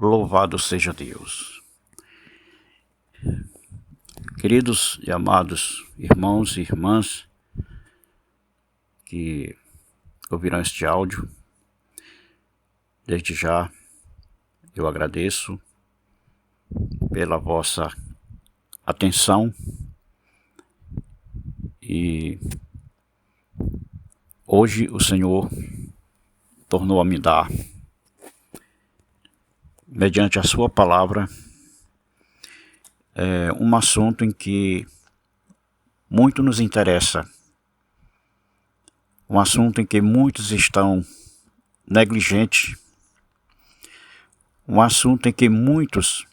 Louvado seja Deus. Queridos e amados irmãos e irmãs que ouvirão este áudio, desde já eu agradeço pela vossa atenção e hoje o Senhor tornou a me dar, mediante a sua palavra, um assunto em que muito nos interessa, um assunto em que muitos estão negligentes, um assunto em que muitos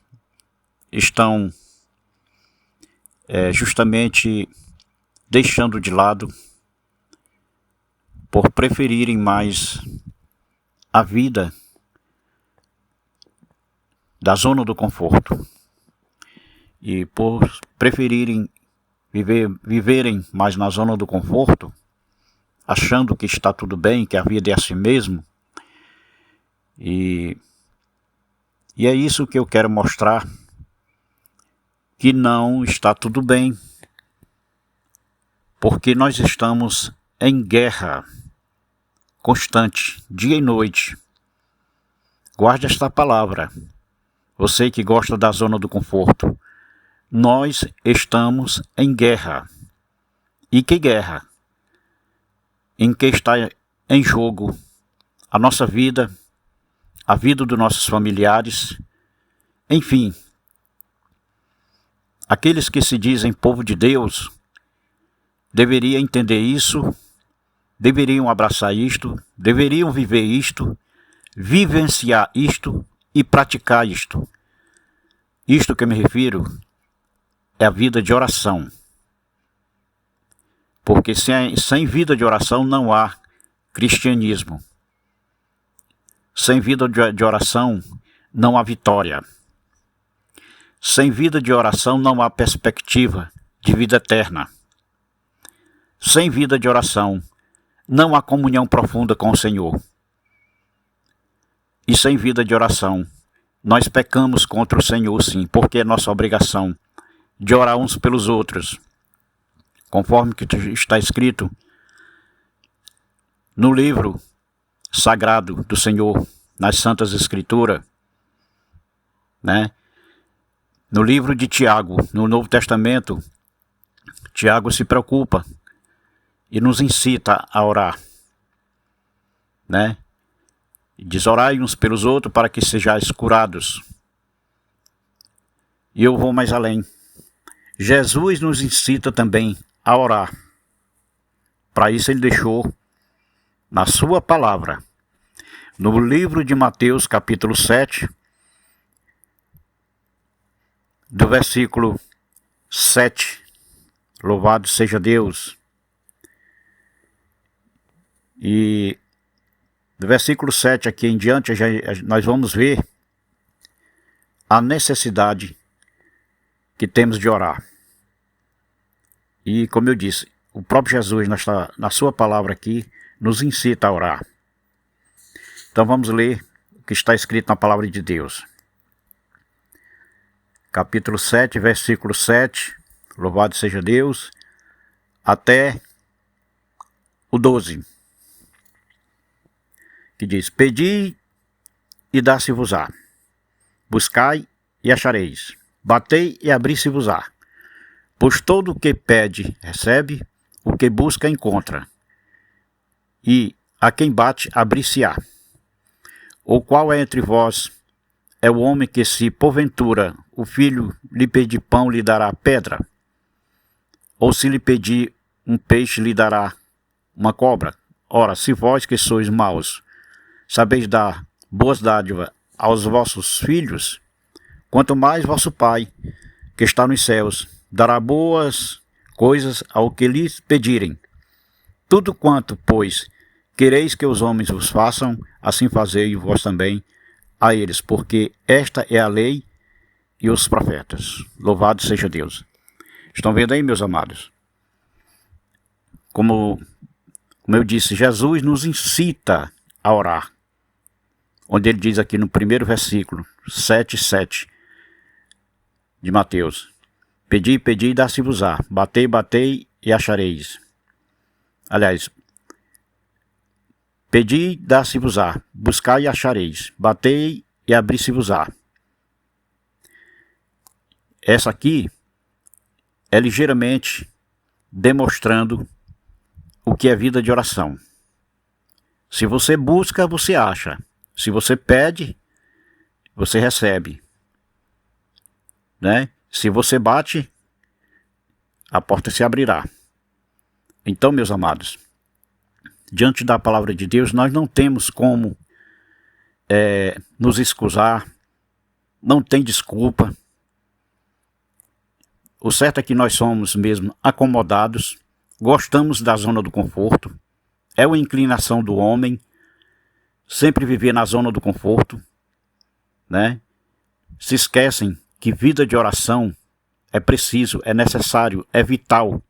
estão justamente deixando de lado por preferirem mais a vida da zona do conforto e por preferirem viverem mais na zona do conforto, achando que está tudo bem, que a vida é assim mesmo. E é isso que eu quero mostrar, que não está tudo bem, porque nós estamos em guerra constante, dia e noite. Guarde esta palavra, você que gosta da zona do conforto. Nós estamos em guerra. E que guerra? Em que está em jogo a nossa vida, a vida dos nossos familiares, enfim. Aqueles que se dizem povo de Deus deveriam entender isso, deveriam abraçar isto, deveriam viver isto, vivenciar isto e praticar isto. Isto que eu me refiro é a vida de oração. Porque sem vida de oração não há cristianismo. Sem vida de oração não há vitória. Sem vida de oração não há perspectiva de vida eterna. Sem vida de oração não há comunhão profunda com o Senhor. E sem vida de oração nós pecamos contra o Senhor, sim, porque é nossa obrigação de orar uns pelos outros, conforme que está escrito no livro sagrado do Senhor, nas Santas Escrituras, né? No livro de Tiago, no Novo Testamento, Tiago se preocupa e nos incita a orar, né? Diz: orai uns pelos outros para que sejais curados. E eu vou mais além. Jesus nos incita também a orar. Para isso ele deixou na sua palavra, no livro de Mateus, capítulo 7, do versículo 7, louvado seja Deus, e do versículo 7 aqui em diante nós vamos ver a necessidade que temos de orar. E como eu disse, o próprio Jesus na sua palavra aqui nos incita a orar. Então vamos ler o que está escrito na palavra de Deus. Capítulo 7, versículo 7, louvado seja Deus, até o 12. Que diz: pedi e dá-se-vos-á, buscai e achareis, batei e abri-se-vos-á. Pois todo o que pede, recebe, o que busca, encontra, e a quem bate, abrir-se-á. Ou qual é entre vós é o homem que, se porventura o filho lhe pedir pão, lhe dará pedra? Ou se lhe pedir um peixe, lhe dará uma cobra? Ora, se vós que sois maus, sabeis dar boas dádivas aos vossos filhos, quanto mais vosso Pai, que está nos céus, dará boas coisas ao que lhes pedirem. Tudo quanto, pois, quereis que os homens vos façam, assim fazei vós também a eles, porque esta é a lei e os profetas. Louvado seja Deus. Estão vendo aí, meus amados? Como eu disse, Jesus nos incita a orar. onde ele diz aqui no primeiro versículo, 7:7 de Mateus: Pedi, pedi e dá-se-vos-á, batei, batei e achareis. Aliás, pedi, dá-se-vos-á, buscai e achareis, batei e abri-se-vos-á. Essa aqui é ligeiramente demonstrando o que é vida de oração. Se você busca, você acha. Se você pede, você recebe, né? Se você bate, a porta se abrirá. Então, meus amados, diante da palavra de Deus, nós não temos como nos excusar, não tem desculpa. O certo é que nós somos mesmo acomodados, gostamos da zona do conforto, é uma inclinação do homem sempre viver na zona do conforto, né? Se esquecem que vida de oração é preciso, é necessário, é vital.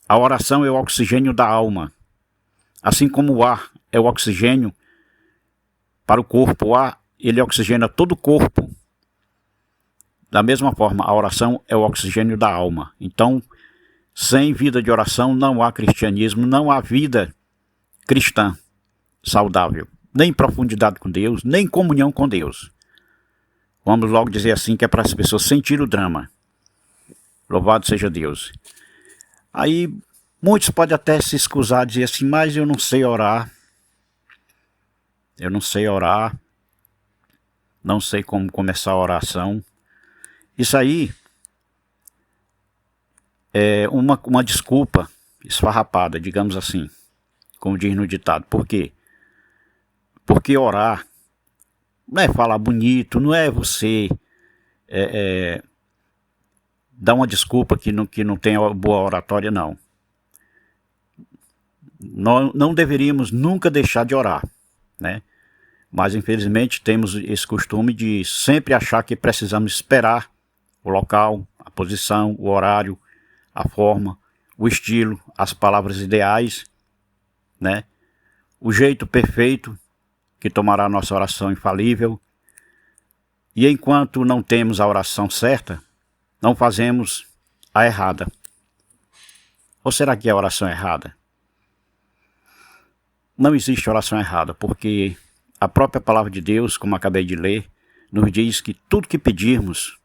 A oração é o oxigênio da alma. Assim como o ar é o oxigênio para o corpo, o ar ele oxigena todo o corpo. Da mesma forma, a oração é o oxigênio da alma. Então, sem vida de oração não há cristianismo, não há vida cristã saudável, nem profundidade com Deus, nem comunhão com Deus. Vamos logo dizer assim, que é para as pessoas sentirem o drama. Louvado seja Deus. Aí, muitos podem até se excusar, dizer assim, mas eu não sei orar. Eu não sei orar. Não sei como começar a oração. Isso aí é uma desculpa esfarrapada, digamos assim, como diz no ditado. Por quê? Porque orar não é falar bonito, não é você dar uma desculpa que não tem boa oratória, não. Nós não deveríamos nunca deixar de orar, né? Mas infelizmente temos esse costume de sempre achar que precisamos esperar o local, a posição, o horário, a forma, o estilo, as palavras ideais, né? O jeito perfeito que tomará a nossa oração infalível. E enquanto não temos a oração certa, não fazemos a errada. Ou será que é a oração errada? Não existe oração errada, porque a própria palavra de Deus, como acabei de ler, nos diz que tudo que pedirmos,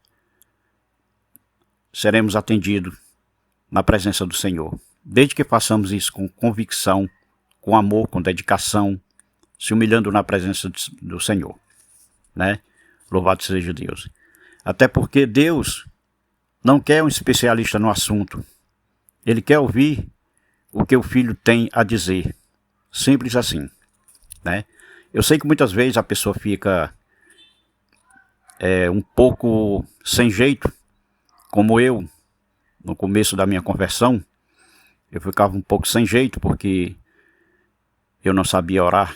seremos atendidos na presença do Senhor. Desde que façamos isso com convicção, com amor, com dedicação, se humilhando na presença do Senhor, né? Louvado seja Deus. Até porque Deus não quer um especialista no assunto. Ele quer ouvir o que o filho tem a dizer. Simples assim, né? Eu sei que muitas vezes a pessoa fica um pouco sem jeito, como eu, no começo da minha conversão, eu ficava um pouco sem jeito porque eu não sabia orar.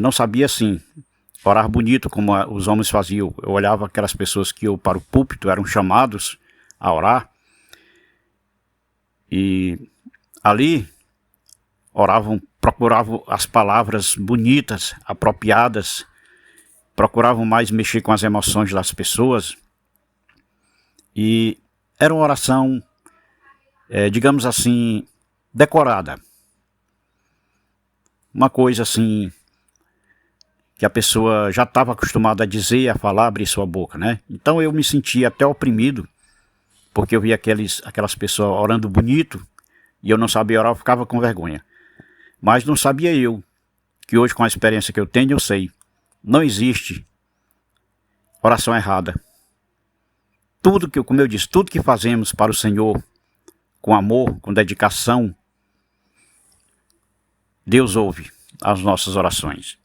Não sabia, assim, orar bonito como os homens faziam. Eu olhava aquelas pessoas que para o púlpito eram chamados a orar, e ali procuravam as palavras bonitas, apropriadas, procuravam mais mexer com as emoções das pessoas, e era uma oração, digamos assim, decorada. Uma coisa assim, que a pessoa já estava acostumada a dizer, a falar, abrir sua boca, né? Então eu me sentia até oprimido, porque eu via aquelas pessoas orando bonito, e eu não sabia orar, eu ficava com vergonha. Mas não sabia eu, que hoje com a experiência que eu tenho, eu sei. Não existe oração errada. Tudo que, como eu disse, tudo que fazemos para o Senhor, com amor, com dedicação, Deus ouve as nossas orações.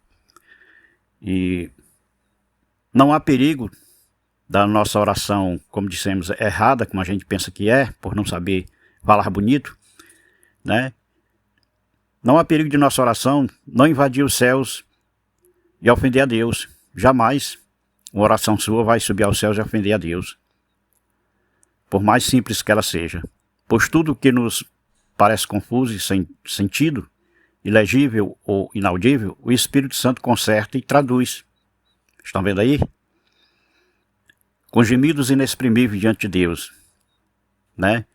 E não há perigo da nossa oração, como dissemos, errada, como a gente pensa que é, por não saber falar bonito, né? Não há perigo de nossa oração não invadir os céus e ofender a Deus. Jamais uma oração sua vai subir aos céus e ofender a Deus, por mais simples que ela seja. Pois tudo que nos parece confuso e sem sentido, ilegível ou inaudível, o Espírito Santo conserta e traduz. Estão vendo aí? Com gemidos inexprimíveis diante de Deus, né?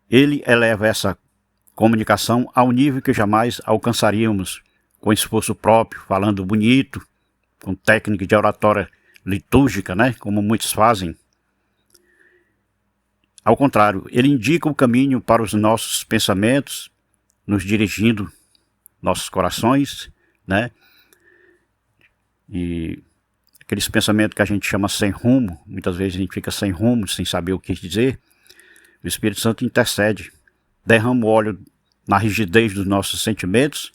Ele eleva essa comunicação ao nível que jamais alcançaríamos com esforço próprio, falando bonito, com técnica de oratória litúrgica, né? Como muitos fazem. Ao contrário, ele indica o caminho para os nossos pensamentos, nos dirigindo nossos corações, né? E aqueles pensamentos que a gente chama sem rumo, muitas vezes a gente fica sem rumo, sem saber o que dizer. O Espírito Santo intercede, derrama o óleo na rigidez dos nossos sentimentos,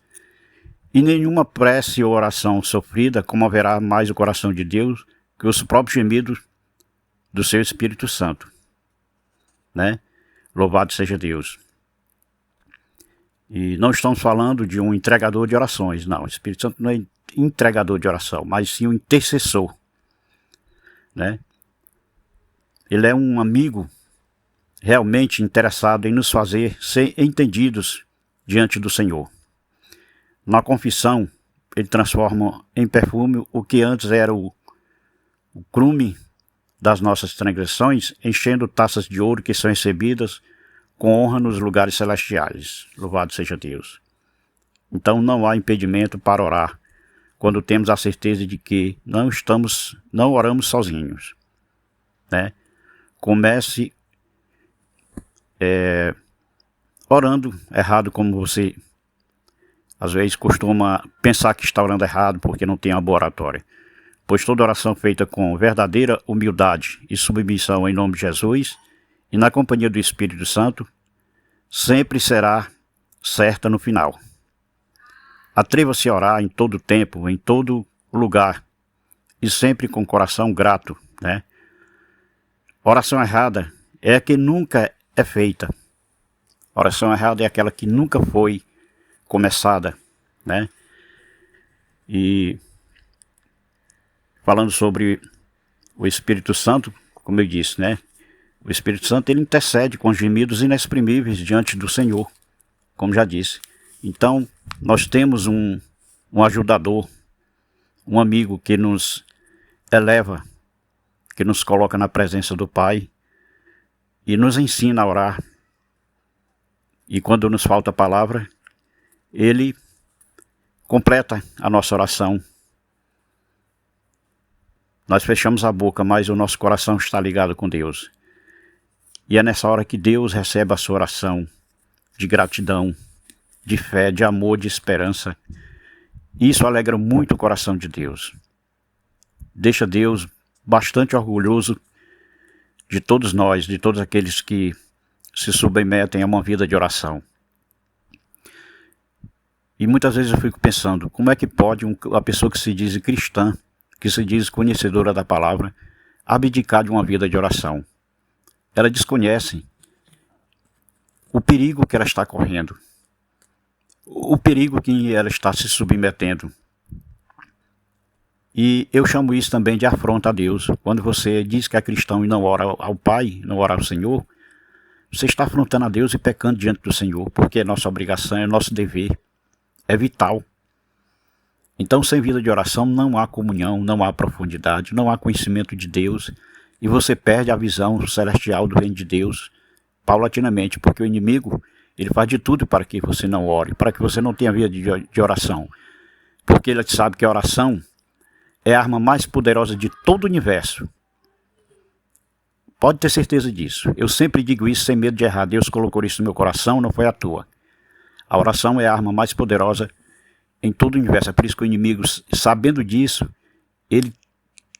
e nenhuma prece ou oração sofrida comoverá mais o coração de Deus que os próprios gemidos do seu Espírito Santo, né? Louvado seja Deus. E não estamos falando de um entregador de orações, não. O Espírito Santo não é entregador de oração, mas sim um intercessor, né? Ele é um amigo realmente interessado em nos fazer ser entendidos diante do Senhor. Na confissão, ele transforma em perfume o que antes era o crume das nossas transgressões, enchendo taças de ouro que são recebidas com honra nos lugares celestiais. Louvado seja Deus. Então não há impedimento para orar, quando temos a certeza de que não oramos sozinhos, né? Comece orando errado, como você às vezes costuma pensar que está orando errado porque não tem uma boa oratória. Pois toda oração feita com verdadeira humildade e submissão em nome de Jesus e na companhia do Espírito Santo sempre será certa no final. Atreva-se a orar em todo tempo, em todo lugar e sempre com coração grato, né? Oração errada é a que nunca é feita. Oração errada é aquela que nunca foi começada, né? E falando sobre o Espírito Santo, como eu disse, né? O Espírito Santo, ele intercede com gemidos inexprimíveis diante do Senhor, como já disse. Então, nós temos um ajudador, um amigo que nos eleva, que nos coloca na presença do Pai e nos ensina a orar. E quando nos falta palavra, ele completa a nossa oração. Nós fechamos a boca, mas o nosso coração está ligado com Deus. E é nessa hora que Deus recebe a sua oração de gratidão, de fé, de amor, de esperança. E isso alegra muito o coração de Deus. Deixa Deus bastante orgulhoso de todos nós, de todos aqueles que se submetem a uma vida de oração. E muitas vezes eu fico pensando, como é que pode uma pessoa que se diz cristã, que se diz conhecedora da palavra, abdicar de uma vida de oração? Ela desconhece o perigo que ela está correndo, o perigo que ela está se submetendo. E eu chamo isso também de afronta a Deus. Quando você diz que é cristão e não ora ao Pai, não ora ao Senhor, você está afrontando a Deus e pecando diante do Senhor, porque é nossa obrigação, é nosso dever, é vital. Então, sem vida de oração não há comunhão, não há profundidade, não há conhecimento de Deus, e você perde a visão celestial do reino de Deus paulatinamente, porque o inimigo, ele faz de tudo para que você não ore, para que você não tenha vida de oração, porque ele sabe que a oração é a arma mais poderosa de todo o universo. Pode ter certeza disso. Eu sempre digo isso sem medo de errar. Deus colocou isso no meu coração, não foi à toa. A oração é a arma mais poderosa em todo o universo. É por isso que o inimigo, sabendo disso, ele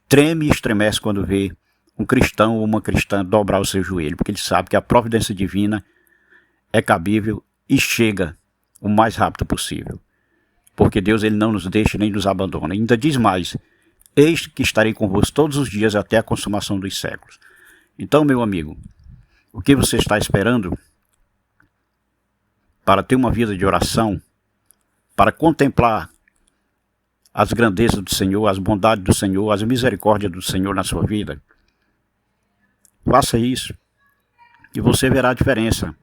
treme e estremece quando vê um cristão ou uma cristã dobrar o seu joelho, porque ele sabe que a providência divina é cabível e chega o mais rápido possível. Porque Deus, ele não nos deixa nem nos abandona. Ainda diz mais: eis que estarei convosco todos os dias até a consumação dos séculos. Então, meu amigo, o que você está esperando para ter uma vida de oração, para contemplar as grandezas do Senhor, as bondades do Senhor, as misericórdias do Senhor na sua vida? Faça isso e você verá a diferença.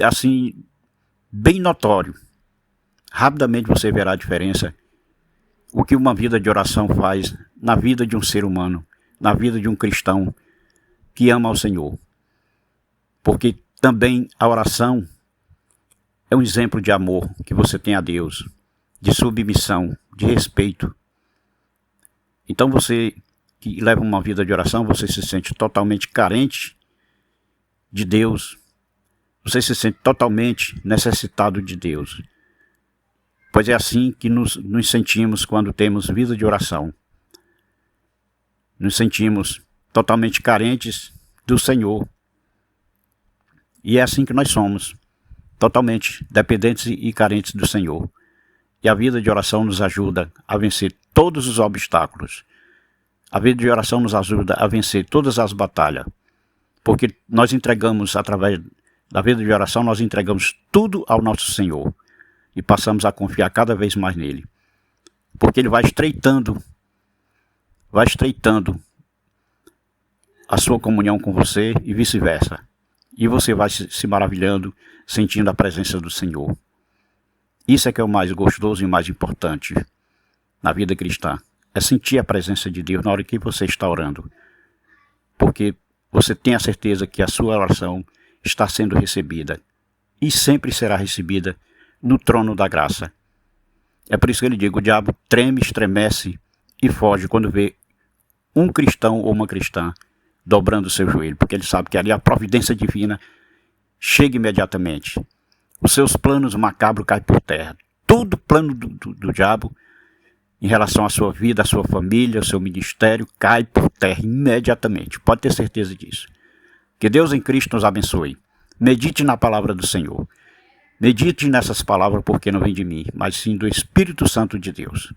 assim, bem notório. Rapidamente você verá a diferença, o que uma vida de oração faz na vida de um ser humano, na vida de um cristão que ama ao Senhor. Porque também a oração é um exemplo de amor que você tem a Deus, de submissão, de respeito. Então você que leva uma vida de oração, você se sente totalmente carente de Deus, você se sente totalmente necessitado de Deus. Pois é assim que nos sentimos quando temos vida de oração. Nos sentimos totalmente carentes do Senhor. E é assim que nós somos, totalmente dependentes e carentes do Senhor. E a vida de oração nos ajuda a vencer todos os obstáculos. A vida de oração nos ajuda a vencer todas as batalhas. Porque nós entregamos, através da vida de oração, nós entregamos tudo ao nosso Senhor. E passamos a confiar cada vez mais nele. Porque ele vai estreitando a sua comunhão com você e vice-versa. E você vai se maravilhando, sentindo a presença do Senhor. Isso é que é o mais gostoso e mais importante na vida cristã. É sentir a presença de Deus na hora que você está orando. Porque você tem a certeza que a sua oração está sendo recebida. E sempre será recebida no trono da graça. É por isso que ele diz, o diabo treme, estremece e foge quando vê um cristão ou uma cristã dobrando o seu joelho, porque ele sabe que ali a providência divina chega imediatamente. Os seus planos macabros caem por terra. Todo plano do diabo em relação à sua vida, à sua família, ao seu ministério, cai por terra imediatamente. Pode ter certeza disso. Que Deus em Cristo nos abençoe. Medite na palavra do Senhor. Medite nessas palavras, porque não vem de mim, mas sim do Espírito Santo de Deus.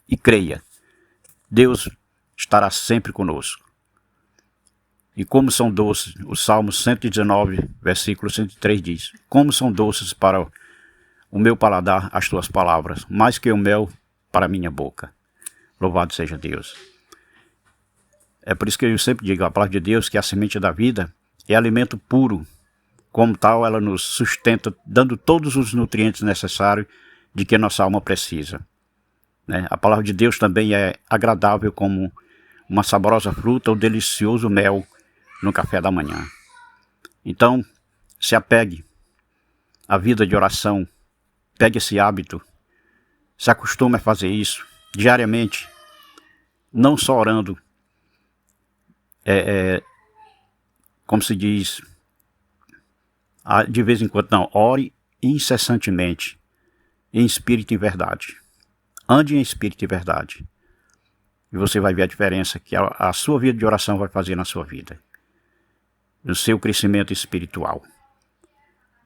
E creia, Deus estará sempre conosco. E como são doces, o Salmo 119, versículo 103 diz, como são doces para o meu paladar as tuas palavras, mais que o mel para a minha boca. Louvado seja Deus. É por isso que eu sempre digo, a palavra de Deus, que a semente da vida é alimento puro. Como tal, ela nos sustenta, dando todos os nutrientes necessários de que nossa alma precisa. A palavra de Deus também é agradável como uma saborosa fruta ou delicioso mel no café da manhã. Então, se apegue à vida de oração, pegue esse hábito, se acostume a fazer isso diariamente, não só orando, como se diz, de vez em quando, não, ore incessantemente, em espírito e verdade. Ande em espírito e verdade. E você vai ver a diferença que a sua vida de oração vai fazer na sua vida. No seu crescimento espiritual.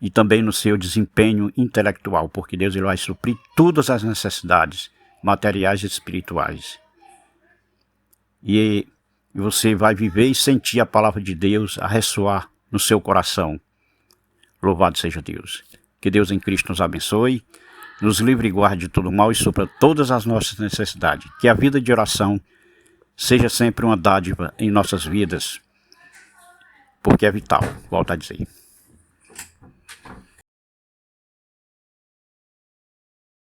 E também no seu desempenho intelectual, porque Deus ele vai suprir todas as necessidades materiais e espirituais. E você vai viver e sentir a palavra de Deus a ressoar no seu coração. Louvado seja Deus. Que Deus em Cristo nos abençoe, nos livre e guarde de todo mal e supra todas as nossas necessidades. Que a vida de oração seja sempre uma dádiva em nossas vidas, porque é vital, volto a dizer.